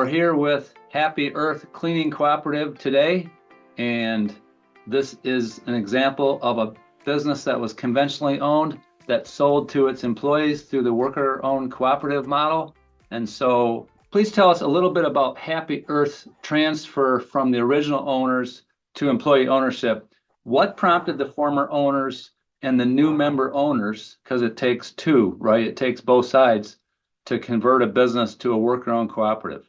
We're here with Happy Earth Cleaning Cooperative today, and this is an example of a business that was conventionally owned that sold to its employees through the worker-owned cooperative model. And so please tell us a little bit about Happy Earth's transfer from the original owners to employee ownership. What prompted the former owners and the new member owners, because it takes two, right? It takes both sides to convert a business to a worker-owned cooperative.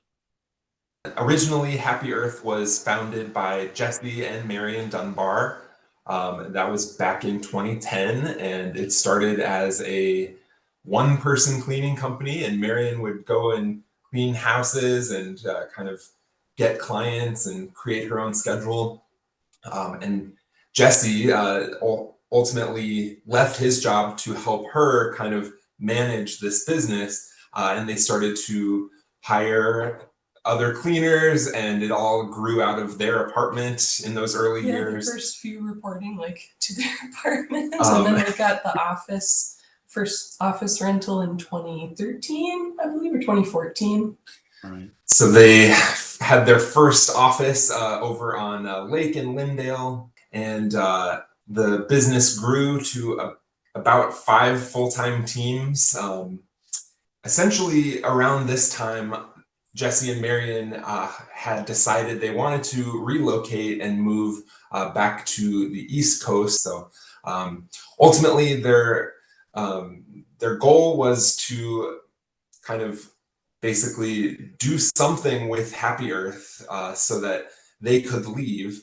Originally, Happy Earth was founded by Jesse and Marion Dunbar. That was back in 2010, and it started as a one-person cleaning company, and Marion would go and clean houses and kind of get clients and create her own schedule. And Jesse ultimately left his job to help her kind of manage this business, and they started to hire other cleaners, and it all grew out of their apartment in those early years. The first few reporting to their apartment, and then we got the first office rental in 2013, I believe, or 2014. Right. So they had their first office over on Lake in Lindale, and the business grew to about 5 full-time teams. Essentially, around this time, Jesse and Marion had decided they wanted to relocate and move back to the East Coast. So ultimately, their goal was to kind of basically do something with Happy Earth so that they could leave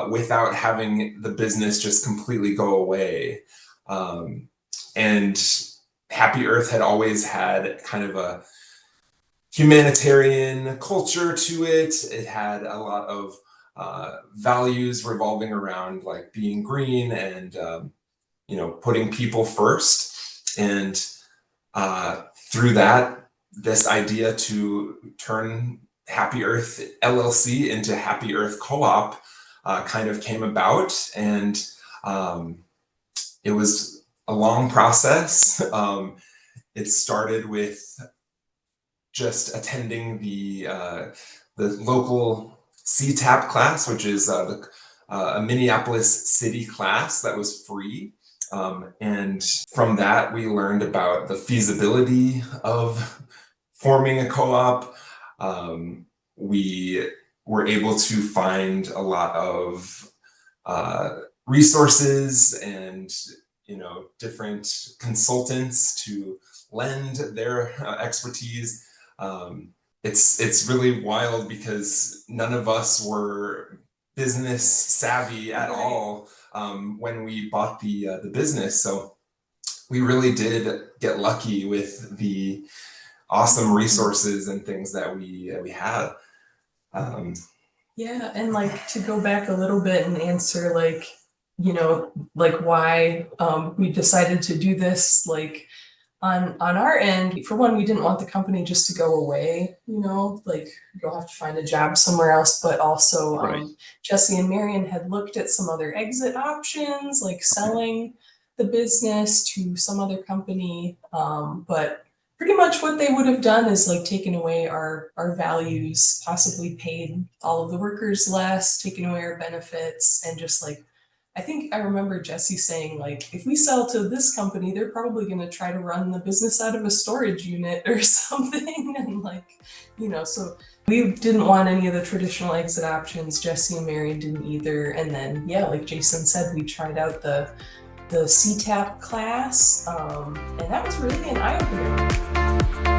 without having the business just completely go away. And Happy Earth had always had kind of a humanitarian culture to it. It had a lot of values revolving around like being green and putting people first. And through that, this idea to turn Happy Earth LLC into Happy Earth Co-op kind of came about, and it was a long process. It started with just attending the local CTAP class, which is a Minneapolis city class that was free. And from that, we learned about the feasibility of forming a co-op. We were able to find a lot of resources and different consultants to lend their expertise. It's really wild because none of us were business savvy at all when we bought the business. So we really did get lucky with the awesome resources and things that we had. Yeah, and to go back a little bit and answer why we decided to do this, on our end, for one, we didn't want the company just to go away, you'll have to find a job somewhere else, but also Right. Jesse and Marion had looked at some other exit options, like selling the business to some other company, but pretty much what they would have done is taken away our values, possibly paid all of the workers less, taken away our benefits, and just I think I remember Jesse saying, if we sell to this company, they're probably going to try to run the business out of a storage unit or something. And so we didn't want any of the traditional exit options. Jesse and Marion didn't either. And then, yeah, like Jason said, we tried out the CTAP class, and that was really an eye-opener.